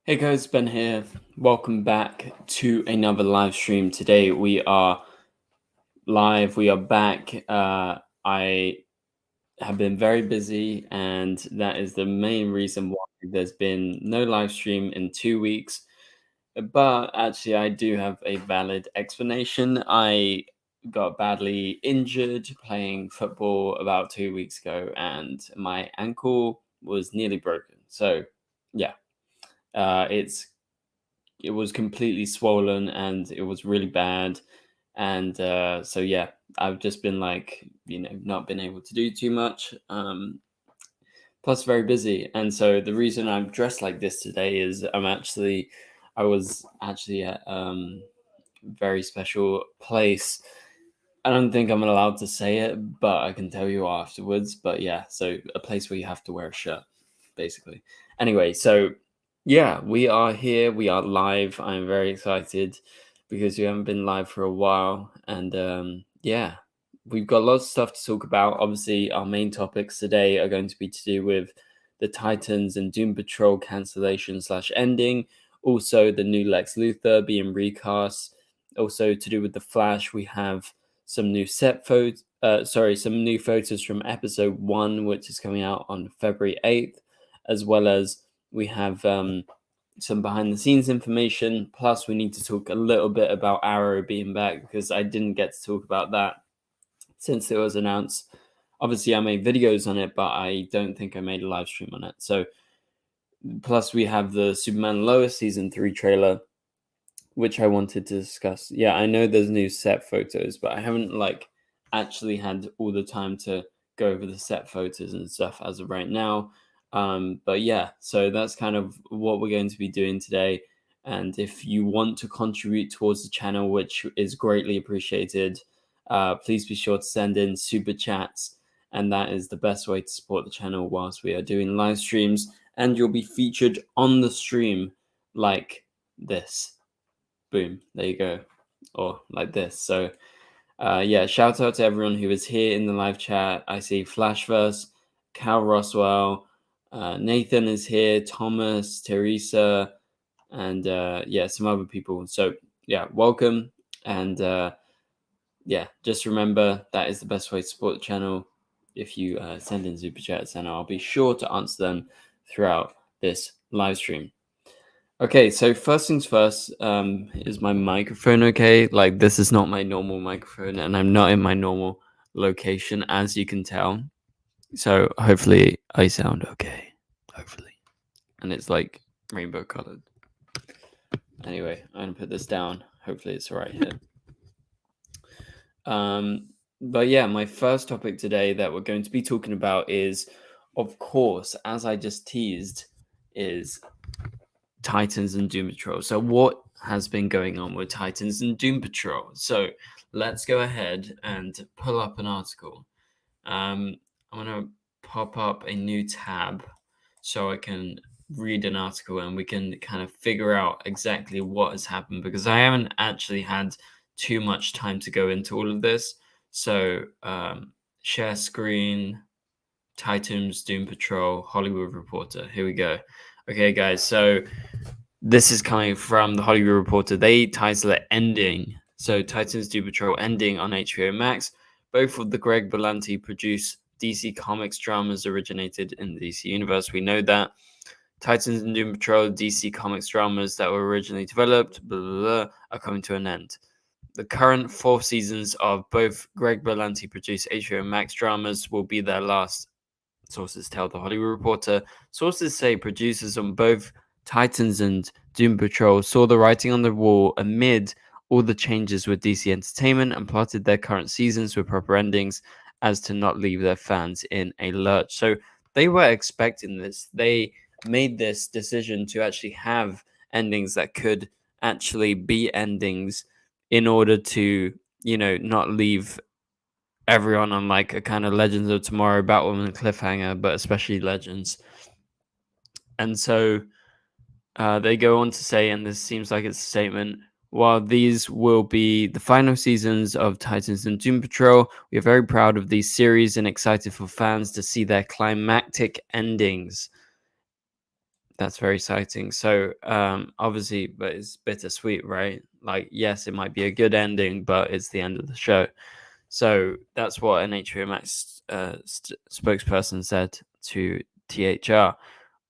Hey guys, Ben here. Welcome back to another live stream. Today we are live. We are back. I have been very busy, and that is the main reason why there's been no live stream in 2 weeks. But actually, I do have a valid explanation. I got badly injured playing football about 2 weeks ago, and my ankle was nearly broken. So, yeah, it was completely swollen and it was really bad. And so yeah, I've just been not been able to do too much. Plus very busy. And so the reason I'm dressed like this today is I was actually at very special place. I don't think I'm allowed to say it, but I can tell you afterwards. But yeah, so a place where you have to wear a shirt, basically. Anyway, so yeah, we are here. We are live. I'm very excited because we haven't been live for a while. And yeah, we've got lots of stuff to talk about. Obviously, our main topics today are going to be to do with the Titans and Doom Patrol cancellation / ending. Also, the new Lex Luthor being recast. Also, to do with the Flash, we have some new some new photos from episode 1, which is coming out on February 8th, as well as we have some behind the scenes information. Plus, we need to talk a little bit about Arrow being back because I didn't get to talk about that since it was announced. Obviously, I made videos on it, but I don't think I made a live stream on it. So, plus, we have the Superman Lois season 3 trailer, which I wanted to discuss. Yeah, I know there's new set photos, but I haven't actually had all the time to go over the set photos and stuff as of right now. But yeah, so that's kind of what we're going to be doing today. And if you want to contribute towards the channel, which is greatly appreciated, please be sure to send in super chats. And that is the best way to support the channel whilst we are doing live streams. And you'll be featured on the stream like this. Boom, there you go. Or like this. So yeah, shout out to everyone who is here in the live chat. I see Flashverse, Cal Roswell, Nathan is here, Thomas, Teresa, and yeah, some other people. So yeah, welcome. And yeah, just remember that is the best way to support the channel. If you send in super chats, and I'll be sure to answer them throughout this live stream. Okay, so first things first, is my microphone okay? Like, this is not my normal microphone, and I'm not in my normal location, as you can tell. So hopefully I sound okay. Hopefully. And it's like rainbow colored. Anyway, I'm gonna put this down. Hopefully it's all right here. But yeah, my first topic today that we're going to be talking about is, of course, as I just teased, is Titans and Doom Patrol. So what has been going on with Titans and Doom Patrol? So let's go ahead and pull up an article. I'm going to pop up a new tab so I can read an article and we can kind of figure out exactly what has happened, because I haven't actually had too much time to go into all of this. So share screen, Titans, Doom Patrol, Hollywood Reporter. Here we go. Okay, guys. So this is coming from the Hollywood Reporter. They title it Ending. So Titans Doom Patrol ending on HBO Max. Both of the Greg Berlanti produced DC Comics dramas originated in the DC Universe. We know that. Titans and Doom Patrol, DC Comics dramas that were originally developed, blah, blah, blah, are coming to an end. The current 4 seasons of both Greg Berlanti produced HBO Max dramas will be their last, sources tell the Hollywood Reporter. Sources say producers on both Titans and Doom Patrol saw the writing on the wall amid all the changes with DC Entertainment and plotted their current seasons with proper endings as to not leave their fans in a lurch. So they were expecting this. They made this decision to actually have endings that could actually be endings in order to, not leave everyone on like a kind of Legends of Tomorrow Batwoman cliffhanger, but especially Legends. And so they go on to say, and this seems like it's a statement, while these will be the final seasons of Titans and Doom Patrol, we are very proud of these series and excited for fans to see their climactic endings. That's very exciting. So, obviously, but it's bittersweet, right? Like, yes, it might be a good ending, but it's the end of the show. So that's what an HBO Max spokesperson said to THR.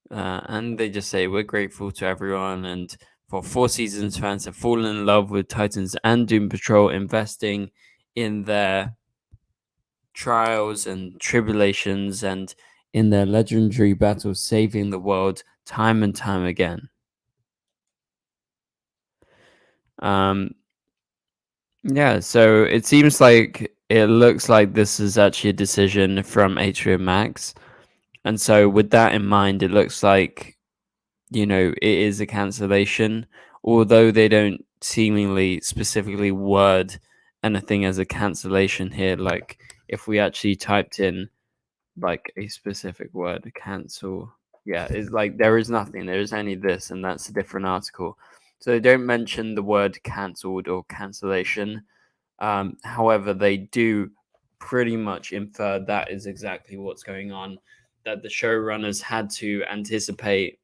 And they just say, we're grateful to everyone. And for 4 seasons, fans have fallen in love with Titans and Doom Patrol, investing in their trials and tribulations and in their legendary battles, saving the world time and time again. Um, yeah, so it seems like it looks like this is actually a decision from HBO Max. And so, with that in mind, it looks like, it is a cancellation, although they don't seemingly specifically word anything as a cancellation here. Like, if we actually typed in like a specific word, cancel, yeah, it's like there is nothing, there is only this, and that's a different article. So they don't mention the word cancelled or cancellation. However, they do pretty much infer that is exactly what's going on, that the showrunners had to anticipate.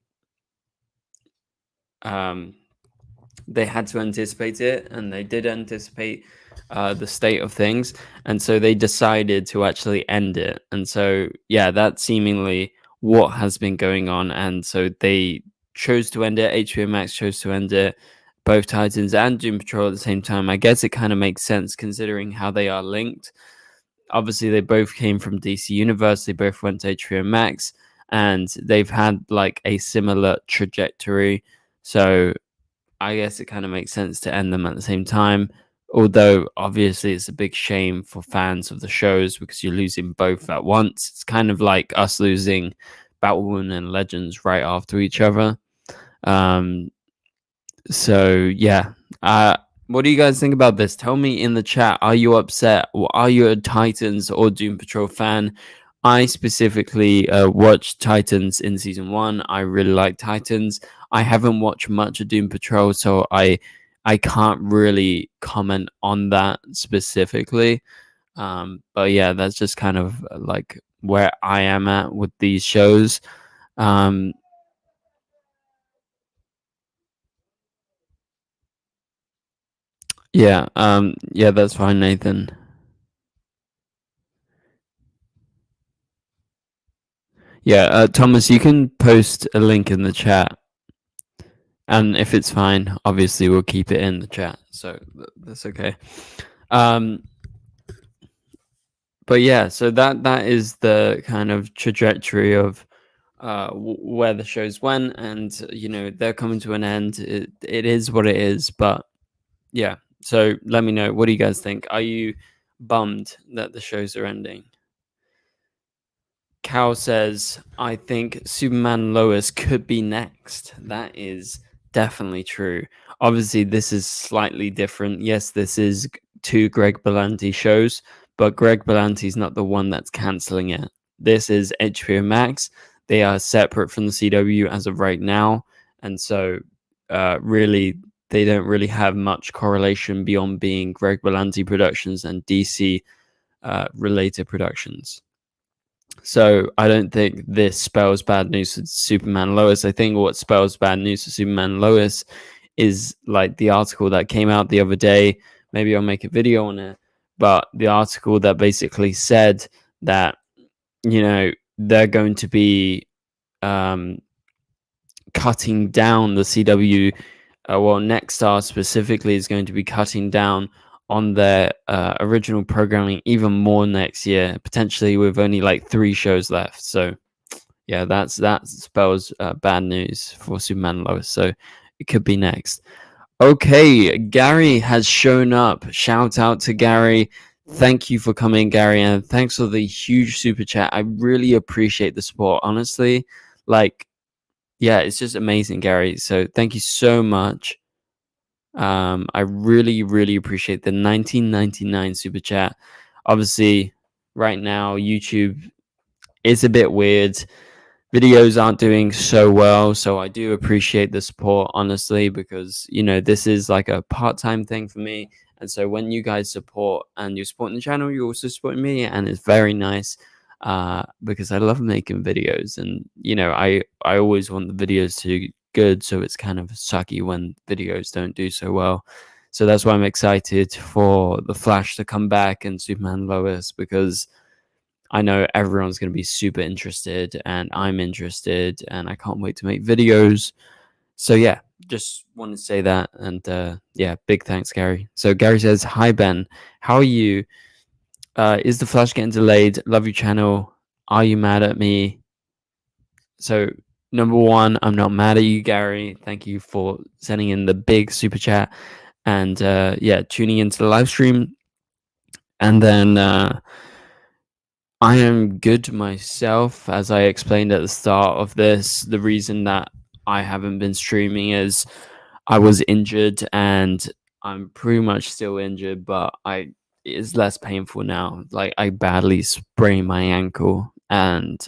They had to anticipate it, and they did anticipate the state of things, and so they decided to actually end it. And so, yeah, that's seemingly what has been going on. And so they chose to end it. HBO Max chose to end it. Both Titans and Doom Patrol at the same time. I guess it kind of makes sense considering how they are linked. Obviously, they both came from DC Universe. They both went to HBO Max, and they've had like a similar trajectory. So I guess it kind of makes sense to end them at the same time. Although obviously it's a big shame for fans of the shows because you're losing both at once. It's kind of like us losing Batwoman and Legends right after each other. Um, so yeah. What do you guys think about this? Tell me in the chat. Are you upset? Or are you a Titans or Doom Patrol fan? I specifically watched Titans in season 1. I really like Titans. I haven't watched much of Doom Patrol, so I can't really comment on that specifically. But yeah, that's just kind of like where I am at with these shows. Um, yeah, that's fine, Nathan. Yeah, Thomas, you can post a link in the chat, and if it's fine, obviously we'll keep it in the chat, so that's okay. But yeah, so that is the kind of trajectory of where the shows went, and they're coming to an end. It is what it is, but yeah. So let me know, what do you guys think? Are you bummed that the shows are ending? Cal says, I think Superman Lois could be next. That is definitely true. Obviously, this is slightly different. Yes, this is two Greg Berlanti shows, but Greg Berlanti's not the one that's canceling it. This is HBO Max. They are separate from the CW as of right now. And so, really, they don't really have much correlation beyond being Greg Berlanti productions and DC related productions. So I don't think this spells bad news for Superman Lois. I think what spells bad news for Superman Lois is like the article that came out the other day. Maybe I'll make a video on it. But the article that basically said that, they're going to be cutting down the CW. Nexstar specifically is going to be cutting down on their original programming even more next year, potentially with only like 3 shows left. So yeah, that spells bad news for Superman Lois. So it could be next. Okay, Gary has shown up. Shout out to Gary. Thank you for coming, Gary, and thanks for the huge super chat. I really appreciate the support, honestly. Like, yeah, it's just amazing, Gary. So thank you so much. I really, really appreciate the 1999 super chat. Obviously, right now, YouTube is a bit weird. Videos aren't doing so well, so I do appreciate the support, honestly, because this is like a part-time thing for me. And so when you guys support and you're supporting the channel, you're also supporting me, and it's very nice. because I love making videos, and I always want the videos to be good, so it's kind of sucky when videos don't do so well. So that's why I'm excited for the Flash to come back and Superman Lois, because I know everyone's going to be super interested, and I'm interested, and I can't wait to make videos. So yeah, just wanted to say that, and yeah, big thanks, Gary. So Gary says, "Hi Ben, how are you? Is the Flash getting delayed? Love your channel. Are you mad at me?" So number one, I'm not mad at you, Gary. Thank you for sending in the big super chat, and yeah, tuning into the live stream. And then I am good myself, as I explained at the start of this. The reason that I haven't been streaming is I was injured, and I'm pretty much still injured, but it's less painful now. Like, I badly sprained my ankle, and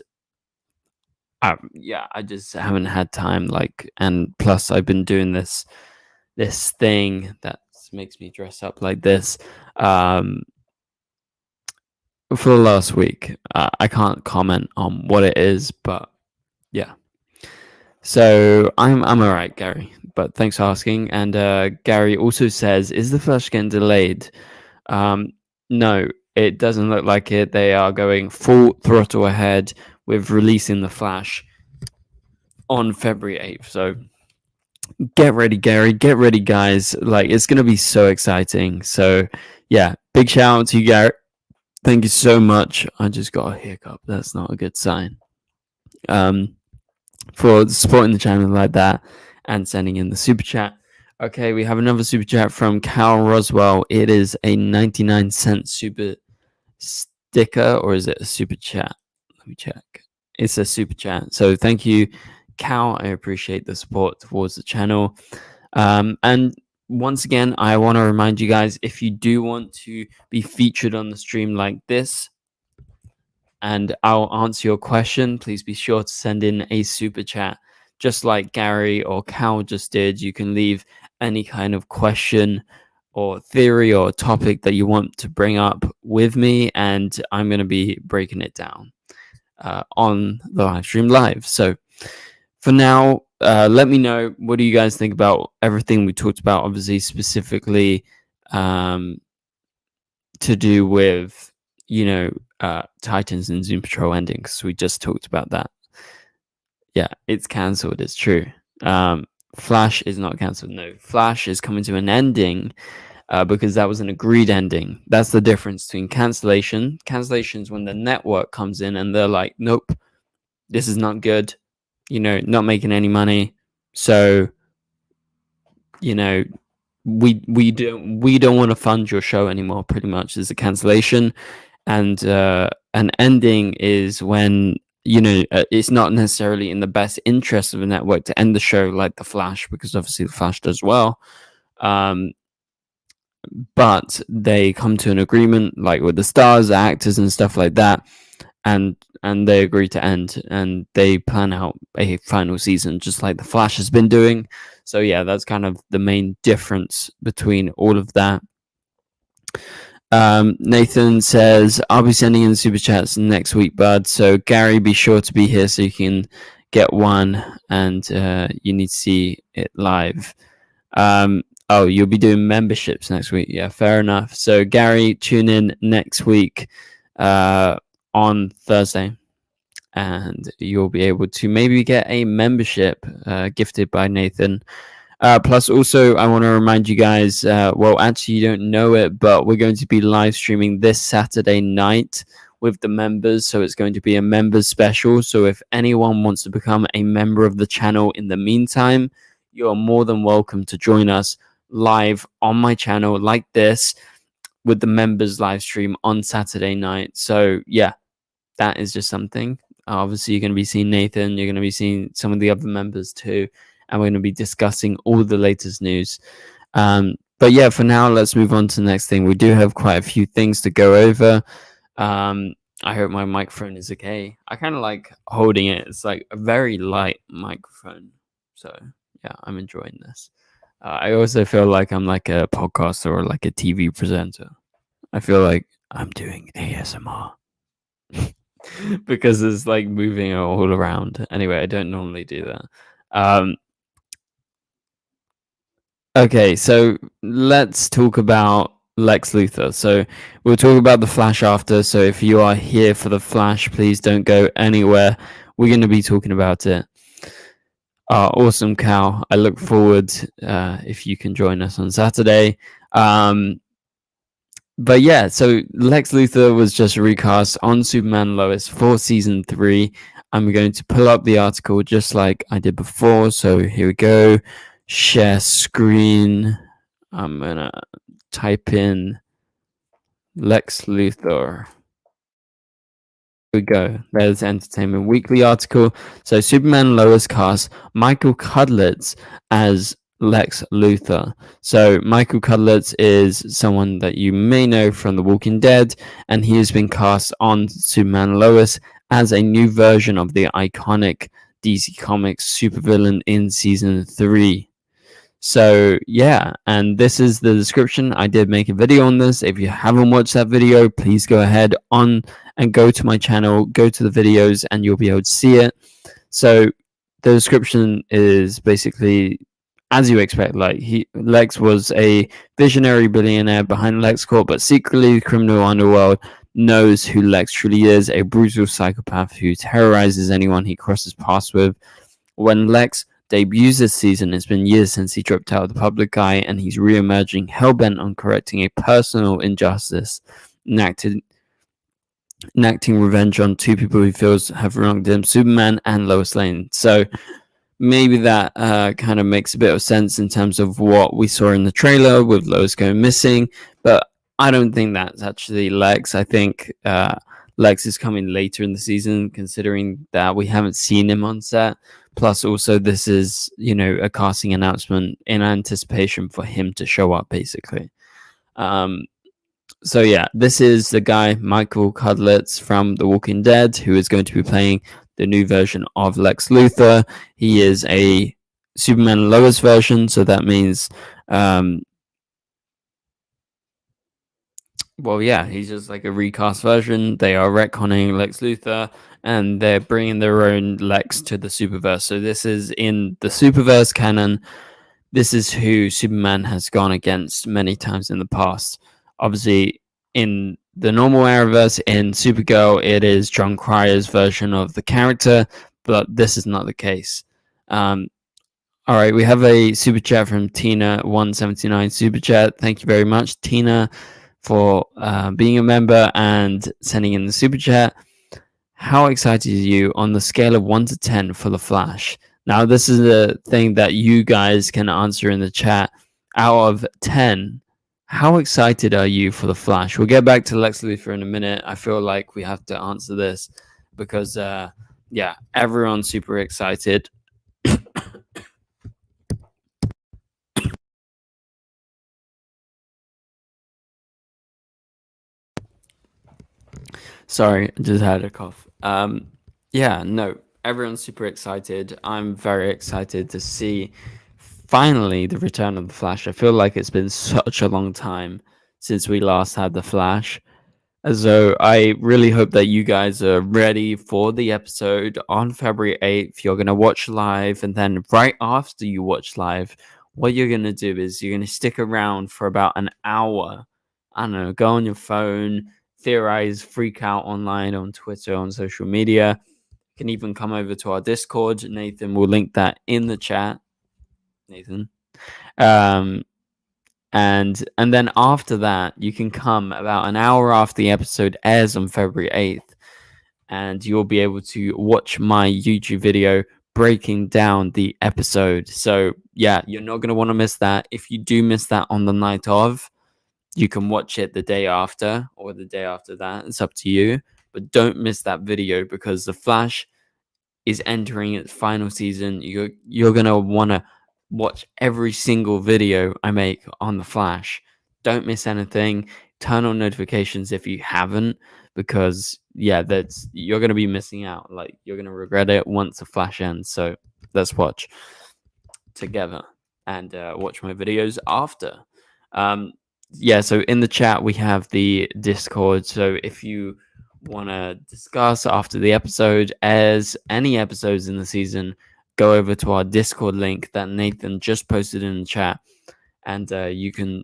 yeah, I just haven't had time. Like, and plus I've been doing this thing that makes me dress up like this for the last week. I can't comment on what it is, but yeah. So I'm alright, Gary. But thanks for asking. And Gary also says, "Is the Flash getting delayed?" No, it doesn't look like it. They are going full throttle ahead with releasing the Flash on February 8th. So get ready, Gary. Get ready, guys. Like, it's gonna be so exciting. So yeah, big shout out to you, Gary. Thank you so much. I just got a hiccup. That's not a good sign. For supporting the channel like that and sending in the super chat. Okay, we have another super chat from Cal Roswell. It is a 99-cent super sticker, or is it a super chat? Let me check. It's a super chat. So thank you, Cal. I appreciate the support towards the channel. And once again, I want to remind you guys, if you do want to be featured on the stream like this, and I'll answer your question, please be sure to send in a super chat, just like Gary or Cal just did. You can leave any kind of question or theory or topic that you want to bring up with me, and I'm going to be breaking it down on the live stream live. So for now, let me know, what do you guys think about everything we talked about, obviously specifically to do with Titans and Zoom Patrol ending, because we just talked about that. Yeah, it's cancelled. It's true. Flash is not cancelled. No, Flash is coming to an ending because that was an agreed ending. That's the difference between cancellation. Cancellations when the network comes in and they're like, nope, this is not good. Not making any money. So, we don't want to fund your show anymore. Pretty much is a cancellation. And an ending is when it's not necessarily in the best interest of a network to end the show like the Flash, because obviously the Flash does well, but they come to an agreement, like with the stars, the actors, and stuff like that, and they agree to end, and they plan out a final season, just like the Flash has been doing. So yeah, that's kind of the main difference between all of that. Nathan says, "I'll be sending in super chats next week, bud. So Gary, be sure to be here so you can get one, and you need to see it live." Oh, you'll be doing memberships next week. Yeah, fair enough. So Gary, tune in next week on Thursday, and you'll be able to maybe get a membership gifted by Nathan. Plus, also, I want to remind you guys, well, actually, you don't know it, but we're going to be live streaming this Saturday night with the members. So it's going to be a members special. So if anyone wants to become a member of the channel in the meantime, you're more than welcome to join us live on my channel like this with the members live stream on Saturday night. So yeah, that is just something. Obviously, you're going to be seeing Nathan. You're going to be seeing some of the other members too. And we're going to be discussing all the latest news. But yeah, for now, let's move on to the next thing. We do have quite a few things to go over. I hope my microphone is okay. I kind of like holding it. It's like a very light microphone. So yeah, I'm enjoying this. I also feel like I'm like a podcaster or like a TV presenter. I feel like I'm doing ASMR. because it's like moving all around. Anyway, I don't normally do that. Okay, so let's talk about Lex Luthor. So we'll talk about the Flash after. So if you are here for the Flash, please don't go anywhere. We're going to be talking about it. Awesome, Cal. I look forward if you can join us on Saturday. But yeah, so Lex Luthor was just recast on Superman Lois for season 3. I'm going to pull up the article just like I did before. So here we go. Share screen. I'm gonna type in Lex Luthor. Here we go. There's the Entertainment Weekly article. So Superman Lois cast Michael Cudlitz as Lex Luthor. So Michael Cudlitz is someone that you may know from The Walking Dead, and he has been cast on Superman Lois as a new version of the iconic DC Comics supervillain in season 3. So yeah, and this is the description. I did make a video on this. If you haven't watched that video, please go ahead on and go to my channel, go to the videos, and you'll be able to see it. So the description is basically as you expect. Like Lex was a visionary billionaire behind LexCorp, but secretly the criminal underworld knows who Lex truly is, a brutal psychopath who terrorizes anyone he crosses paths with. When Lex debuts this season, it's been years since he dropped out of the public eye, and he's re-emerging hell-bent on correcting a personal injustice, enacting revenge on two people he feels have wronged him, Superman and Lois Lane. So maybe that kind of makes a bit of sense in terms of what we saw in the trailer with Lois going missing, but I don't think that's actually Lex. I think Lex is coming later in the season, considering that we haven't seen him on set. Plus, also, this is, a casting announcement in anticipation for him to show up, basically. So, yeah, this is the guy, Michael Cudlitz from The Walking Dead, who is going to be playing the new version of Lex Luthor. He is a Superman Lois version, so that means... well, yeah, he's just like a recast version. They are retconning Lex Luthor, and they're bringing their own Lex to the Superverse. So this is in the Superverse canon. This is who Superman has gone against many times in the past. Obviously, in the normal Arrowverse, in Supergirl, it is John Cryer's version of the character, but this is not the case. All right, we have a super chat from Tina179 super chat. Thank you very much, Tina, for being a member and sending in the super chat. How excited are you on the scale of 1 to 10 for The Flash? Now, this is a thing that you guys can answer in the chat. Out of 10, how excited are you for The Flash? We'll get back to Lex Luthor in a minute. I feel like we have to answer this because, yeah, everyone's super excited. Sorry, I just had a cough. Yeah, no, everyone's super excited. I'm very excited to see finally the return of the Flash. I feel like it's been such a long time since we last had the Flash. So I really hope that you guys are ready for the episode on February 8th. You're going to watch live, and then right after you watch live, what you're going to do is you're going to stick around for about an hour. I don't know, go on your phone, theorize, freak out online on Twitter, on social media. You can even come over to our Discord. Nathan will link that in the chat. Nathan. And then after that, you can come about an hour after the episode airs on February 8th, and you'll be able to watch my YouTube video breaking down the episode. So yeah, you're not going to want to miss that. If you do miss that on the night of, you can watch it the day after or the day after that. It's up to you. But don't miss that video because The Flash is entering its final season. You're going to want to watch every single video I make on The Flash. Don't miss anything. Turn on notifications if you haven't, because yeah, you're going to be missing out. Like, you're going to regret it once The Flash ends. So let's watch together and watch my videos after. Yeah, so in the chat we have the Discord. So if you want to discuss after the episode airs, any episodes in the season, go over to our Discord link that Nathan just posted in the chat, and you can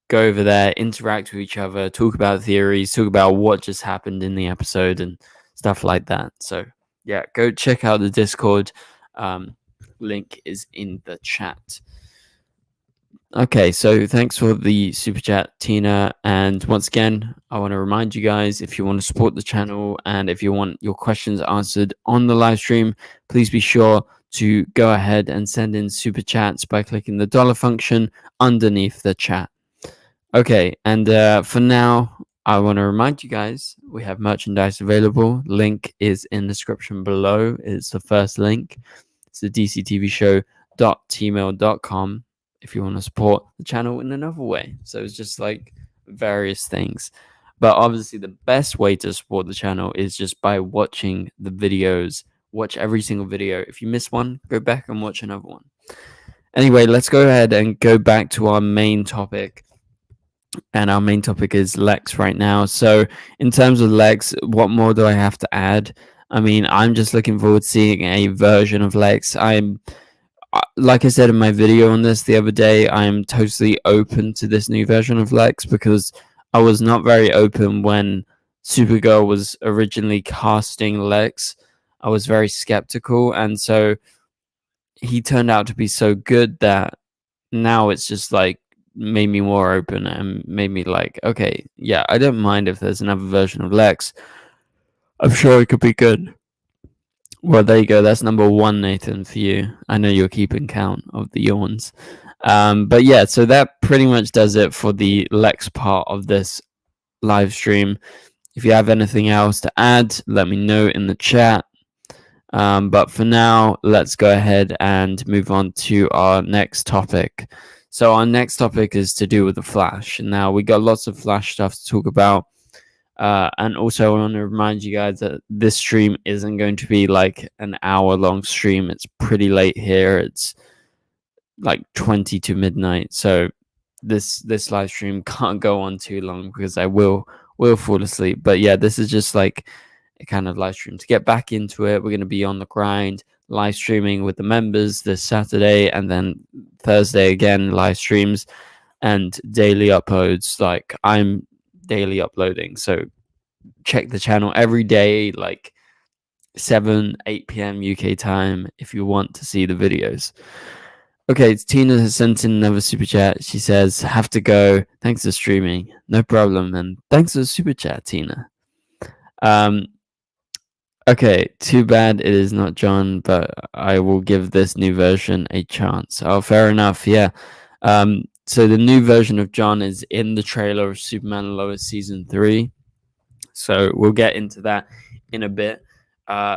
go over there, interact with each other, talk about theories, talk about what just happened in the episode and stuff like that. So yeah, go check out the Discord. Link is in the chat. Okay, so thanks for the super chat, Tina. And once again, I want to remind you guys, if you want to support the channel and if you want your questions answered on the live stream, please be sure to go ahead and send in super chats by clicking the dollar function underneath the chat. Okay, and for now, I want to remind you guys, we have merchandise available. Link is in the description below. It's the first link. It's the DCTVshow.tmail.com if you want to support the channel in another way. So it's just like various things. But obviously, the best way to support the channel is just by watching the videos. Watch every single video. If you miss one, go back and watch another one. Anyway, let's go ahead and go back to our main topic. And our main topic is Lex right now. So in terms of Lex, what more do I have to add? I mean, I'm just looking forward to seeing a version of Lex. I'm like I said in my video on this the other day, I am totally open to this new version of Lex because I was not very open when Supergirl was originally casting Lex. I was very skeptical, and so he turned out to be so good that now it's just like made me more open and made me like, okay, yeah, I don't mind if there's another version of Lex. I'm sure it could be good. Well, there you go. That's number one, Nathan, for you. I know you're keeping count of the yawns. But yeah, so that pretty much does it for the Lex part of this live stream. If you have anything else to add, let me know in the chat. But for now, let's go ahead and move on to our next topic. So our next topic is to do with the Flash. Now, we got lots of Flash stuff to talk about. And also, I want to remind you guys that this stream isn't going to be like an hour-long stream. It's pretty late here. It's like 20 to midnight. So this live stream can't go on too long because I will fall asleep. But yeah, this is just like a kind of live stream to get back into it. We're going to be on the grind, live streaming with the members this Saturday, and then Thursday again live streams and daily uploads. Like I'm daily uploading, so check the channel every day, like 7-8 p.m. UK time if you want to see the videos. Okay, Tina has sent in another super chat. She says, have to go. Thanks for streaming. No problem. And thanks for the super chat, Tina. Okay, too bad it is not John, but I will give this new version a chance. Oh, fair enough. Yeah. So the new version of John is in the trailer of Superman and Lois season 3. So we'll get into that in a bit.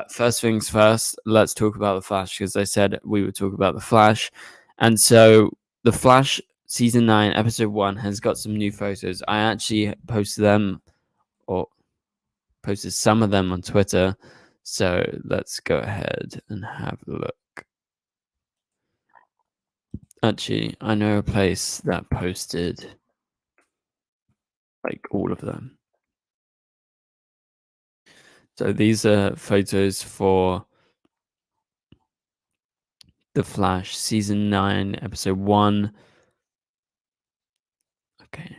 First things first, let's talk about the Flash, because I said we would talk about the Flash. And so the Flash season 9 episode 1 has got some new photos. I actually posted some of them on Twitter. So let's go ahead and have a look. Actually, I know a place that posted like all of them. So these are photos for The Flash season 9 episode 1. Okay.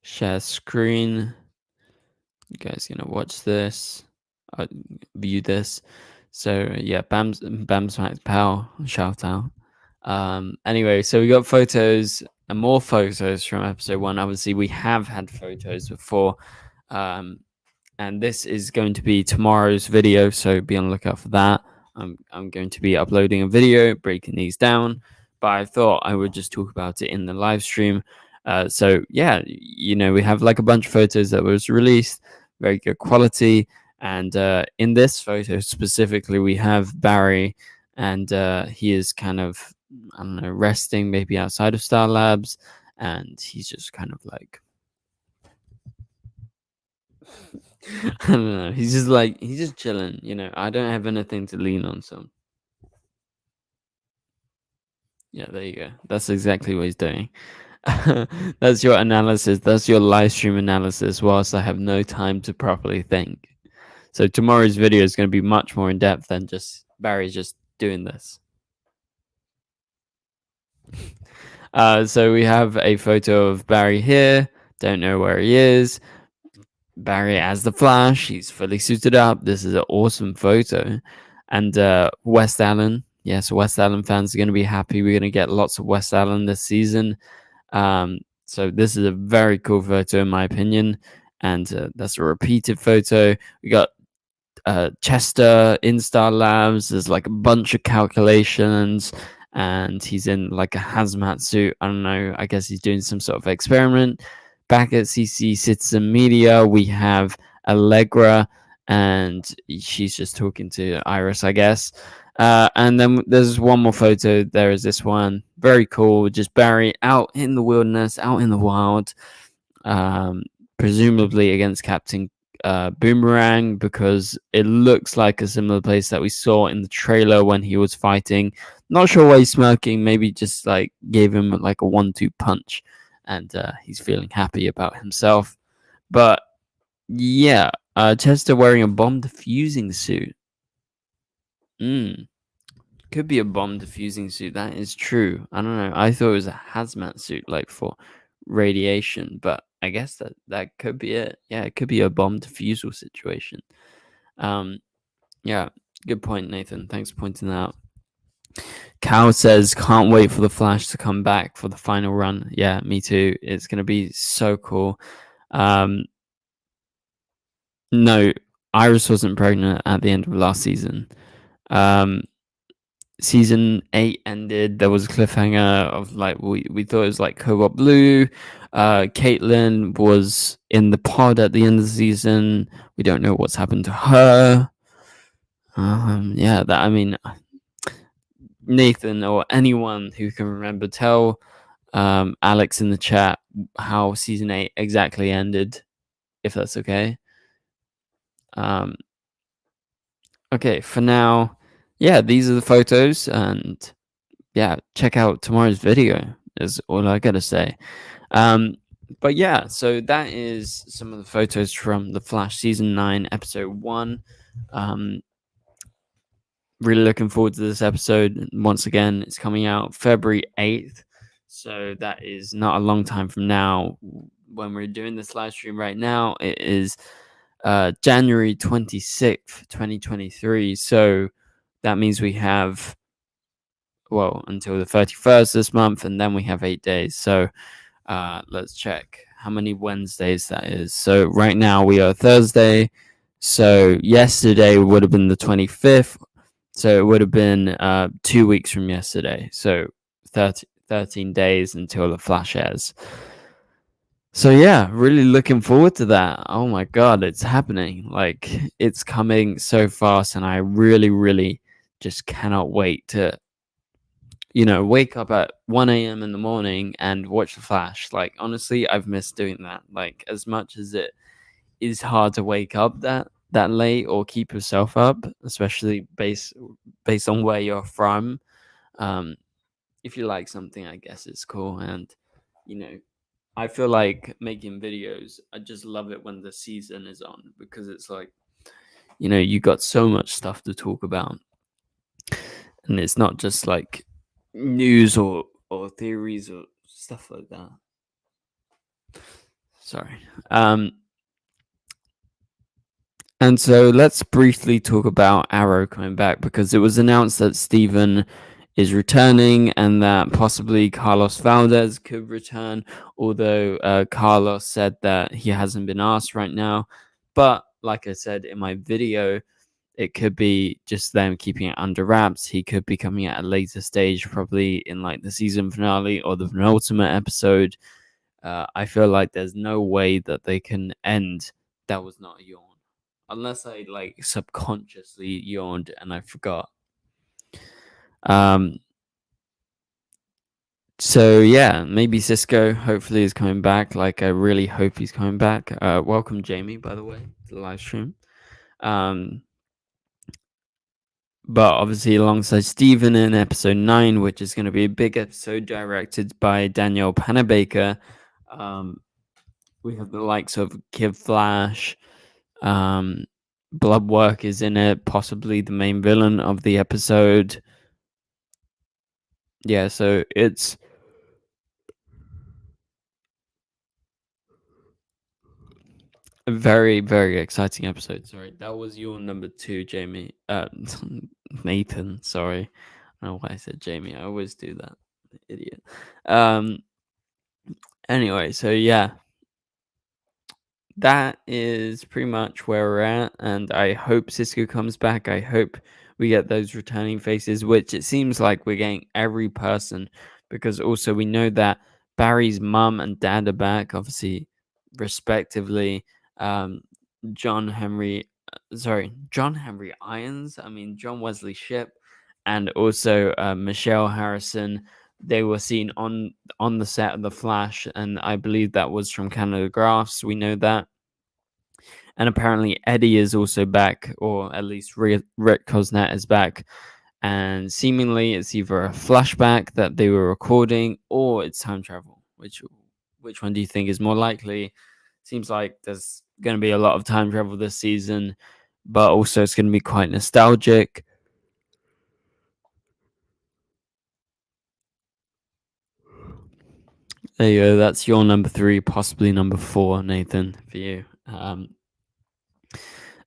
Share screen. You guys gonna watch this? View this. So yeah, Bam's Max Pow, shout out. Anyway, so we got photos and more photos from episode 1. Obviously, we have had photos before. And this is going to be tomorrow's video, so be on the lookout for that. I'm going to be uploading a video breaking these down, but I thought I would just talk about it in the live stream. So yeah, we have like a bunch of photos that was released, very good quality. And in this photo specifically, we have Barry, and he is kind of, I don't know, resting maybe outside of Star Labs, and he's just kind of like, I don't know. He's just chilling, I don't have anything to lean on, so yeah, there you go. That's exactly what he's doing. That's your analysis. That's your live stream analysis. Whilst I have no time to properly think. So tomorrow's video is going to be much more in depth than just Barry just doing this. So we have a photo of Barry here. Don't know where he is. Barry as the Flash. He's fully suited up. This is an awesome photo. And West Allen. Yes, West Allen fans are going to be happy. We're going to get lots of West Allen this season. So this is a very cool photo in my opinion. And that's a repeated photo. We got Chester in Star Labs. There's like a bunch of calculations, and he's in like a hazmat suit. I don't know. I guess he's doing some sort of experiment. Back at CC Citizen Media, we have Allegra, and she's just talking to Iris, I guess. And then there's one more photo. There is this one. Very cool. Just Barry out in the wilderness, out in the wild, presumably against Captain Boomerang, because it looks like a similar place that we saw in the trailer when he was fighting. Not sure why he's smirking. Maybe just like gave him like a 1-2 punch, and he's feeling happy about himself. But yeah, Chester wearing a bomb diffusing suit. Could be a bomb diffusing suit. That is true. I don't know. I thought it was a hazmat suit, like for radiation, but I guess that could be it. Yeah, it could be a bomb diffusal situation. Yeah, good point, Nathan. Thanks for pointing that out. Cal says, can't wait for the Flash to come back for the final run. Yeah, me too. It's going to be so cool. No, Iris wasn't pregnant at the end of last season. Season 8 ended. There was a cliffhanger of like we thought it was like Cobalt Blue. Caitlin was in the pod at the end of the season. We don't know what's happened to her. Yeah, that I mean, Nathan or anyone who can remember, tell Alex in the chat how season 8 exactly ended, if that's okay. Okay, for now, yeah, these are the photos, and yeah, check out tomorrow's video is all I gotta say. But yeah, so that is some of the photos from the Flash season 9 episode 1. Really looking forward to this episode. Once again, it's coming out February 8th, so that is not a long time from now. When we're doing this live stream right now, it is January 26th, 2023. So that means we have, well, until the 31st this month, and then we have 8 days. So let's check how many Wednesdays that is. So right now we are Thursday. So yesterday would have been the 25th. So it would have been 2 weeks from yesterday. So 13 days until the Flash airs. So yeah, really looking forward to that. Oh my god, it's happening. Like, it's coming so fast, and I really, really just cannot wait to, wake up at 1 a.m. in the morning and watch the Flash. Like, honestly, I've missed doing that. Like, as much as it is hard to wake up that late or keep yourself up, especially based on where you're from. If you like something, I guess it's cool. And I feel like making videos, I just love it when the season is on, because it's like, you got so much stuff to talk about, and it's not just like news or theories or stuff like that. Sorry. And so let's briefly talk about Arrow coming back, because it was announced that Steven is returning and that possibly Carlos Valdez could return, although Carlos said that he hasn't been asked right now. But like I said in my video, it could be just them keeping it under wraps. He could be coming at a later stage, probably in like the season finale or the penultimate episode. I feel like there's no way that they can end That Was Not a Yawn, unless I like subconsciously yawned and I forgot. So yeah, maybe Cisco hopefully is coming back. Like, I really hope he's coming back. Welcome Jamie, by the way, to the live stream. but obviously alongside Steven in episode 9, which is going to be a big episode directed by Danielle Panabaker. We have the likes of Kid Flash. Bloodwork is in it, possibly the main villain of the episode. Yeah, so it's a very, very exciting episode. Sorry, that was your number 2, Jamie. Nathan. Sorry, I don't know why I said Jamie. I always do that, idiot. Anyway, so yeah, that is pretty much where we're at, and I hope Cisco comes back. I hope we get those returning faces, which it seems like we're getting every person, because also we know that Barry's mum and dad are back, obviously, respectively. Um, John Henry Irons. I mean, John Wesley Shipp, and also Michelle Harrison. They were seen on the set of The Flash, and I believe that was from Canada Graphs. We know that. And apparently Eddie is also back, or at least Rick Cosnett is back. And seemingly it's either a flashback that they were recording or it's time travel. Which one do you think is more likely? Seems like there's going to be a lot of time travel this season, but also it's going to be quite nostalgic. There you go. That's your number 3, possibly number 4, Nathan, for you.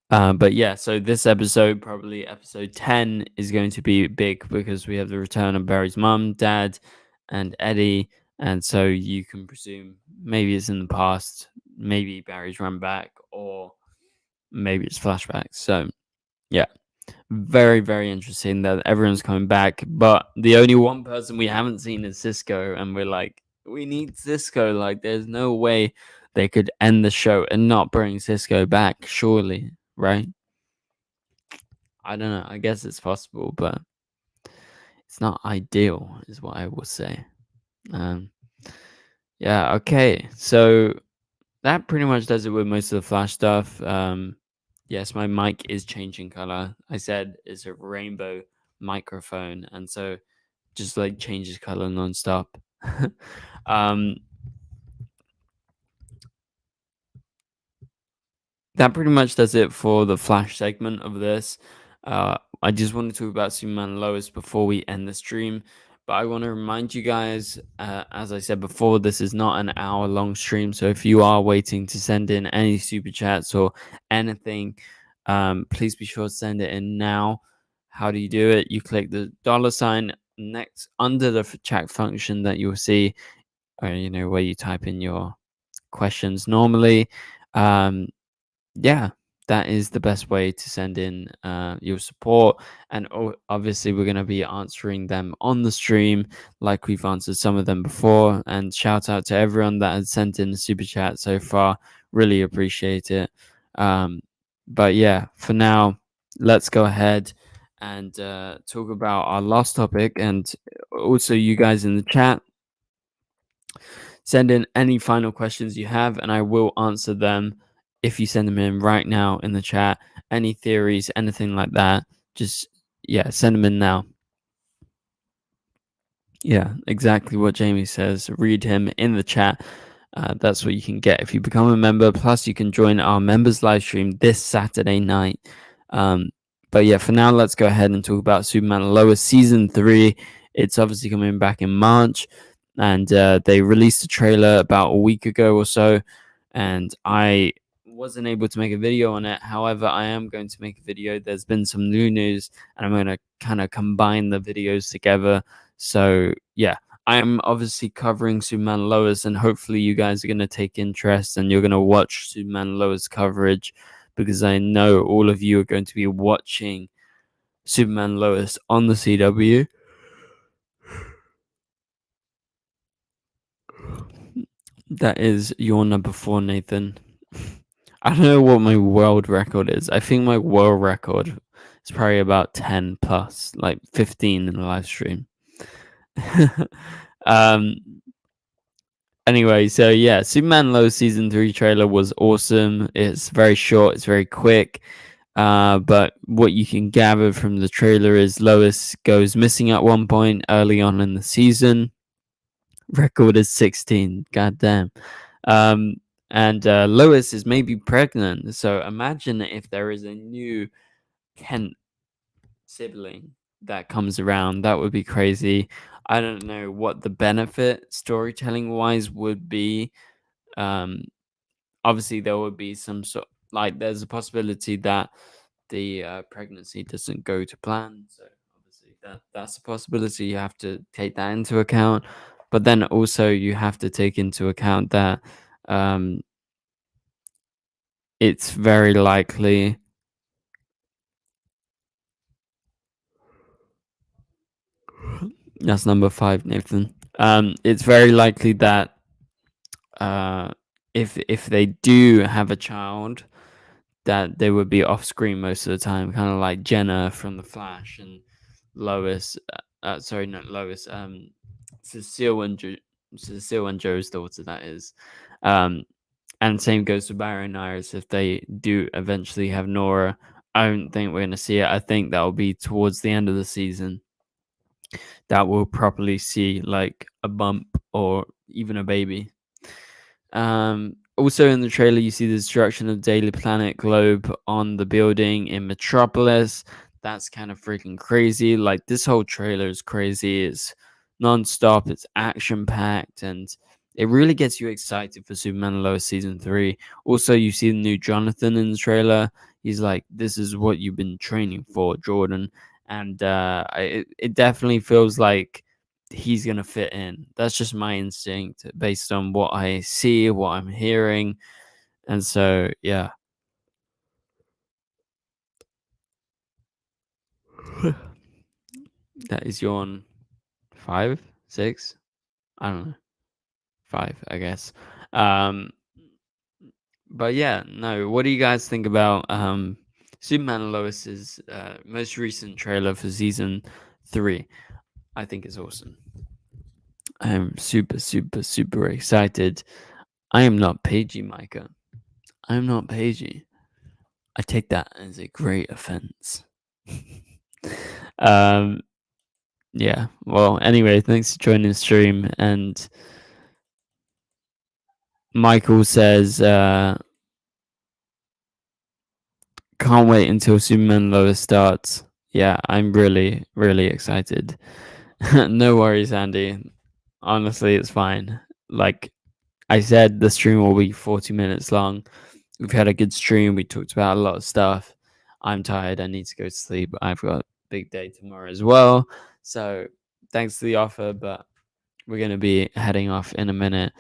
But yeah, so this episode, probably episode 10, is going to be big because we have the return of Barry's mum, dad, and Eddie. And so you can presume maybe it's in the past, maybe Barry's run back, or maybe it's flashbacks. So yeah, very, very interesting that everyone's coming back. But the only one person we haven't seen is Cisco. And we're like, we need Cisco. Like, there's no way they could end the show and not bring Cisco back, surely, right? I don't know. I guess it's possible, but it's not ideal, is what I will say. Um, yeah. Okay. So that pretty much does it with most of the Flash stuff. Yes, my mic is changing color. I said it's a rainbow microphone, and so just like changes color nonstop. um, that pretty much does it for the Flash segment of this. I just want to talk about Superman and Lois before we end the stream. But I want to remind you guys, as I said before, this is not an hour-long stream. So if you are waiting to send in any super chats or anything, please be sure to send it in now. How do you do it? You click the $ next under the chat function that you'll see, or where you type in your questions normally. Yeah, that is the best way to send in your support. And obviously, we're going to be answering them on the stream, like we've answered some of them before. And shout out to everyone that has sent in the super chat so far. Really appreciate it. But yeah, for now, let's go ahead and talk about our last topic. And also, you guys in the chat, send in any final questions you have, and I will answer them if you send them in right now in the chat. Any theories, anything like that, just send them in now. Yeah, exactly what Jamie says. Read him in the chat. That's what you can get if you become a member. Plus, you can join our members live stream this Saturday night. But yeah, for now, let's go ahead and talk about Superman and Lois season 3. It's obviously coming back in March, and they released a trailer about a week ago or so, and I wasn't able to make a video on it. However, I am going to make a video. There's been some new news, and I'm going to kind of combine the videos together. So yeah, I'm obviously covering Superman and Lois, and hopefully you guys are going to take interest and you're going to watch Superman and Lois coverage, because I know all of you are going to be watching Superman and Lois on the CW. That is your number 4, Nathan. I don't know what my world record is. I think my world record is probably about 10 plus, like 15 in the live stream. Anyway, so yeah, Superman Lois season 3 trailer was awesome. It's very short, it's very quick. But what you can gather from the trailer is Lois goes missing at one point early on in the season. Record is 16. Goddamn. And Lois is maybe pregnant. So imagine if there is a new Kent sibling that comes around. That would be crazy. I don't know what the benefit storytelling wise would be. Obviously there would be some sort, like, there's a possibility that the pregnancy doesn't go to plan. So obviously that's a possibility. You have to take that into account. But then also you have to take into account that it's very likely. That's number 5, Nathan. It's very likely that if they do have a child, that they would be off screen most of the time, kind of like Jenna from The Flash and Lois. Sorry, not Lois. Cecile and Cecile and Joe's daughter. That is. And same goes for Barry and Iris. If they do eventually have Nora, I don't think we're gonna see it. I think that will be towards the end of the season that we'll properly see like a bump or even a baby. Also in the trailer, you see the destruction of Daily Planet globe on the building in Metropolis. That's kind of freaking crazy. Like, this whole trailer is crazy. It's non-stop. It's action-packed, and it really gets you excited for Superman and Lois season 3. Also, you see the new Jonathan in the trailer. He's like, "This is what you've been training for, Jordan," and it definitely feels like he's gonna fit in. That's just my instinct based on what I see, what I'm hearing, and so yeah. That is yawn 5, 6. I don't know, 5, I guess. Um, but yeah, no. What do you guys think about Superman and Lois's most recent trailer for season 3? I think it's awesome. I am super, super, super excited. I am not Pagey, Micah. I am not Pagey. I take that as a great offense. um, yeah. Well, anyway, thanks for joining the stream. And Michael says, can't wait until Superman Lois starts. Yeah, I'm really, really excited. No worries, Andy. Honestly, it's fine. Like I said, the stream will be 40 minutes long. We've had a good stream. We talked about a lot of stuff. I'm tired. I need to go to sleep. I've got a big day tomorrow as well. So thanks for the offer, but we're going to be heading off in a minute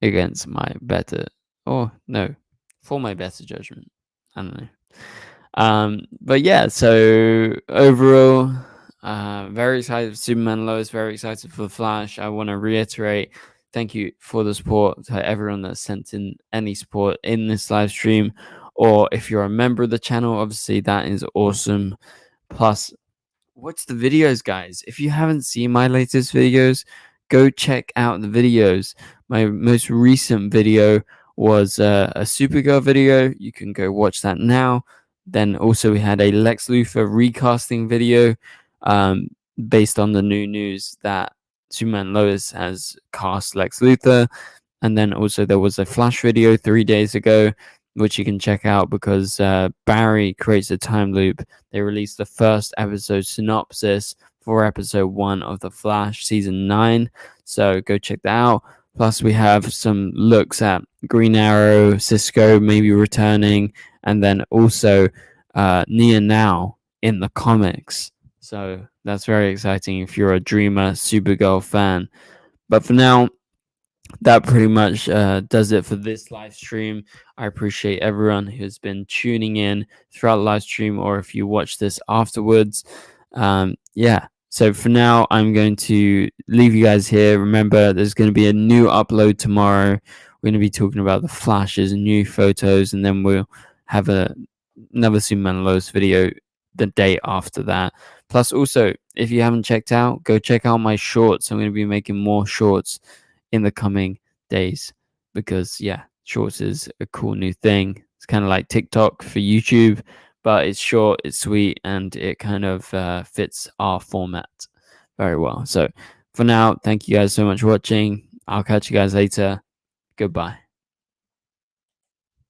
against my better, or no, for my better judgment. I don't know. But yeah, so overall, very excited for Superman Lois, very excited for The Flash. I want to reiterate, thank you for the support to everyone that sent in any support in this live stream. Or if you're a member of the channel, obviously that is awesome. Plus, watch the videos, guys. If you haven't seen my latest videos, go check out the videos. My most recent video was a Supergirl video. You can go watch that now. Then also we had a Lex Luthor recasting video based on the new news that Superman Lois has cast Lex Luthor. And then also there was a Flash video 3 days ago, which you can check out because Barry creates a time loop. They released the first episode synopsis for episode 1 of The Flash season 9. So go check that out. Plus we have some looks at Green Arrow, Cisco maybe returning, and then also Nia Now in the comics. So that's very exciting if you're a Dreamer Supergirl fan. But for now, that pretty much does it for this live stream. I appreciate everyone who's been tuning in throughout the live stream, or if you watch this afterwards. Yeah. So for now, I'm going to leave you guys here. Remember, there's going to be a new upload tomorrow. We're going to be talking about the Flashes and new photos, and then we'll have another Superman Lois video the day after that. Plus, also, if you haven't checked out, go check out my shorts. I'm going to be making more shorts in the coming days because, yeah, shorts is a cool new thing. It's kind of like TikTok for YouTube, but it's short, it's sweet, and it kind of fits our format very well. So for now, thank you guys so much for watching. I'll catch you guys later. Goodbye.